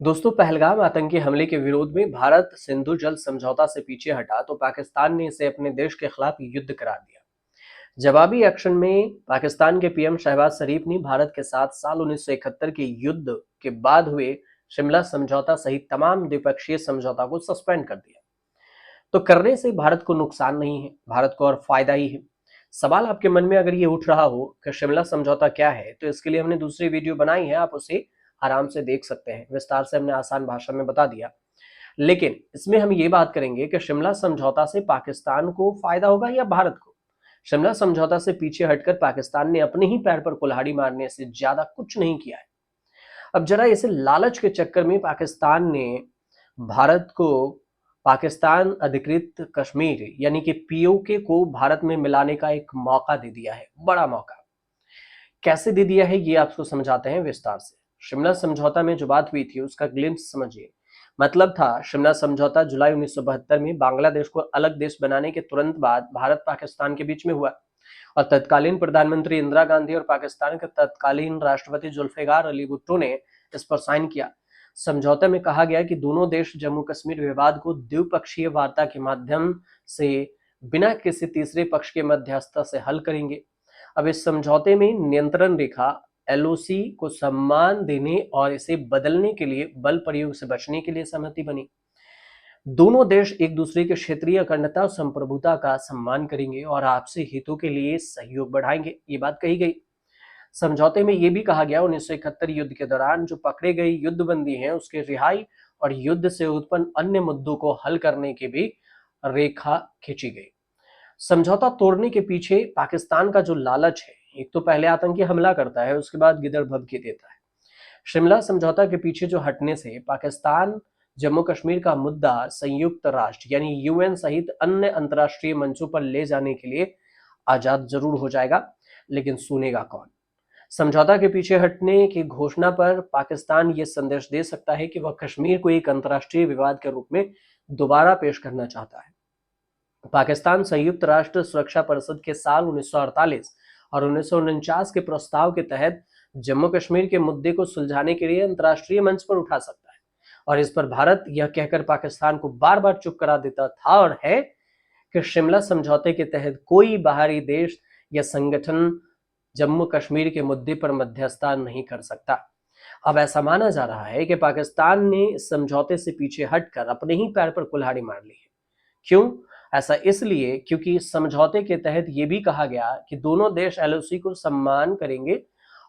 दोस्तों, पहलगाम आतंकी हमले के विरोध में भारत सिंधु जल समझौता से पीछे हटा तो पाकिस्तान ने इसे अपने देश के खिलाफ युद्ध करार दिया। जवाबी एक्शन में पाकिस्तान के पीएम शहबाज शरीफ ने भारत के साथ साल 1971 के युद्ध के बाद हुए शिमला समझौता सहित तमाम द्विपक्षीय समझौता को सस्पेंड कर दिया। तो करने से भारत को नुकसान नहीं है, भारत को और फायदा ही है। सवाल आपके मन में अगर ये उठ रहा हो कि शिमला समझौता क्या है, तो इसके लिए हमने दूसरी वीडियो बनाई है, आप उसे आराम से देख सकते हैं। विस्तार से हमने आसान भाषा में बता दिया। लेकिन इसमें हम ये बात करेंगे कि शिमला समझौता से पाकिस्तान को फायदा होगा या भारत को। शिमला समझौता से पीछे हटकर पाकिस्तान ने अपने ही पैर पर कुल्हाड़ी मारने से ज्यादा कुछ नहीं किया है। अब जरा इसे लालच के चक्कर में पाकिस्तान ने भारत को पाकिस्तान अधिकृत कश्मीर यानी कि पीओके को भारत में मिलाने का एक मौका दे दिया है, बड़ा मौका। कैसे दे दिया है ये आपको समझाते हैं विस्तार से। शिमला समझौता में जो बात हुई थी उसका ग्लिम्स समझिए। मतलब था, शिमला समझौता जुलाई 1972 में बांग्लादेश को अलग देश बनाने के तुरंत बाद भारत पाकिस्तान के बीच में हुआ और तत्कालीन प्रधानमंत्री इंदिरा गांधी और पाकिस्तान के तत्कालीन राष्ट्रपति जुल्फिकार अली भुट्टो ने इस पर साइन किया। समझौते में कहा गया कि दोनों देश जम्मू कश्मीर विवाद को द्विपक्षीय वार्ता के माध्यम से बिना किसी तीसरे पक्ष के मध्यस्थता से हल करेंगे। अब इस समझौते में नियंत्रण रेखा एलओसी को सम्मान देने और इसे बदलने के लिए बल प्रयोग से बचने के लिए सहमति बनी। दोनों देश एक दूसरे के क्षेत्रीय अखंडता और संप्रभुता का सम्मान करेंगे और आपसी हितों के लिए सहयोग बढ़ाएंगे, ये बात कही गई। समझौते में यह भी कहा गया 1971 युद्ध के दौरान जो पकड़े गए युद्धबंदी हैं उसके रिहाई और युद्ध से उत्पन्न अन्य मुद्दों को हल करने की भी रेखा खींची गई। समझौता तोड़ने के पीछे पाकिस्तान का जो लालच है, एक तो पहले आतंकी हमला करता है, उसके बाद गिदड़ भभकी देता है। शिमला समझौता के पीछे जो हटने से पाकिस्तान जम्मू कश्मीर का मुद्दा संयुक्त राष्ट्र यानी यूएन सहित अन्य अंतर्राष्ट्रीय मंचों पर ले जाने के लिए आजाद जरूर हो जाएगा, लेकिन सुनेगा कौन। समझौता के पीछे हटने की घोषणा पर पाकिस्तान ये संदेश दे सकता है कि वह कश्मीर को एक अंतर्राष्ट्रीय विवाद के रूप में दोबारा पेश करना चाहता है। पाकिस्तान संयुक्त राष्ट्र सुरक्षा परिषद के साल 1948 और 1949 के प्रस्ताव के तहत जम्मू कश्मीर के मुद्दे को सुलझाने के लिए अंतर्राष्ट्रीय मंच पर उठा सकता है। और इस पर भारत यह कहकर पाकिस्तान को बार बार चुप करा देता था और है कि शिमला समझौते के तहत कोई बाहरी देश या संगठन जम्मू कश्मीर के मुद्दे पर मध्यस्थता नहीं कर सकता। अब ऐसा माना जा रहा है कि पाकिस्तान ने इस समझौते से पीछे हटकर अपने ही पैर पर कुल्हाड़ी मार ली है। क्यों? ऐसा इसलिए क्योंकि समझौते के तहत यह भी कहा गया कि दोनों देश एलओसी को सम्मान करेंगे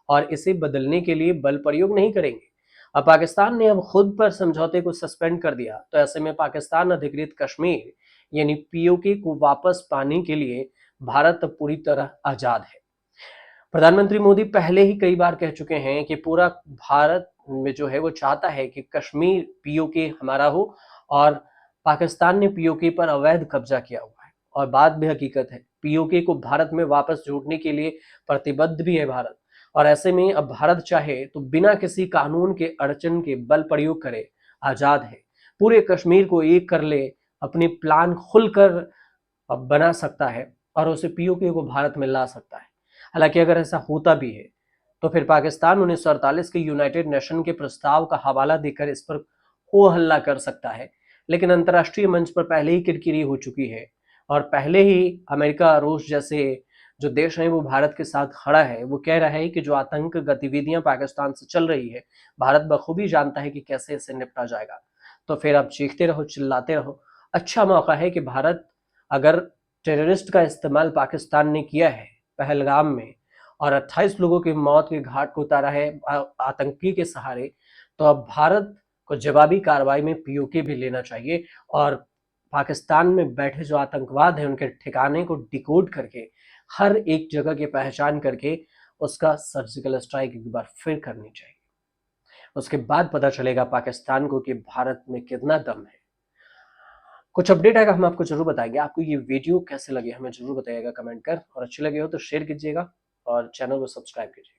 और इसे बदलने के लिए बल प्रयोग नहीं करेंगे। अब पाकिस्तान ने अब खुद पर समझौते को सस्पेंड कर दिया, तो ऐसे में पाकिस्तान अधिकृत कश्मीर यानी पीओके को वापस पाने के लिए भारत अब पूरी तरह आजाद है। प्रधानमंत्री मोदी पहले ही कई बार कह चुके हैं कि पूरा भारत में जो है वो चाहता है कि कश्मीर पीओके हमारा हो और पाकिस्तान ने पीओके पर अवैध कब्जा किया हुआ है। और बात भी हकीकत है, पीओके को भारत में वापस जोड़ने के लिए प्रतिबद्ध भी है भारत। और ऐसे में अब भारत चाहे तो बिना किसी कानून के अड़चन के बल प्रयोग करे, आजाद है। पूरे कश्मीर को एक कर ले, अपनी प्लान खुलकर बना सकता है और उसे पीओके को भारत में ला सकता है। हालांकि अगर ऐसा होता भी है तो फिर पाकिस्तान 1948 के यूनाइटेड नेशन के प्रस्ताव का हवाला देकर इस पर हो हल्ला कर सकता है, लेकिन अंतर्राष्ट्रीय मंच पर पहले ही किरकिरी हो चुकी है और पहले ही अमेरिका, रूस जैसे जो देश हैं वो भारत के साथ खड़ा है। वो कह रहा है कि जो आतंक गतिविधियां पाकिस्तान से चल रही है, भारत बखूबी जानता है कि कैसे इससे निपटा जाएगा। तो फिर आप चीखते रहो, चिल्लाते रहो। अच्छा मौका है कि भारत, अगर टेररिस्ट का इस्तेमाल पाकिस्तान ने किया है पहलगाम में और 28 लोगों की मौत के घाट को उतारा है आतंकी के सहारे, तो अब भारत को जवाबी कार्रवाई में पीओके भी लेना चाहिए और पाकिस्तान में बैठे जो आतंकवाद है उनके ठिकाने को डिकोड करके हर एक जगह की पहचान करके उसका सर्जिकल स्ट्राइक एक बार फिर करनी चाहिए। उसके बाद पता चलेगा पाकिस्तान को कि भारत में कितना दम है। कुछ अपडेट आएगा हम आपको जरूर बताएंगे। आपको ये वीडियो कैसे लगे हमें जरूर बताइएगा कमेंट कर, और अच्छी लगे हो तो शेयर कीजिएगा और चैनल को सब्सक्राइब कीजिए।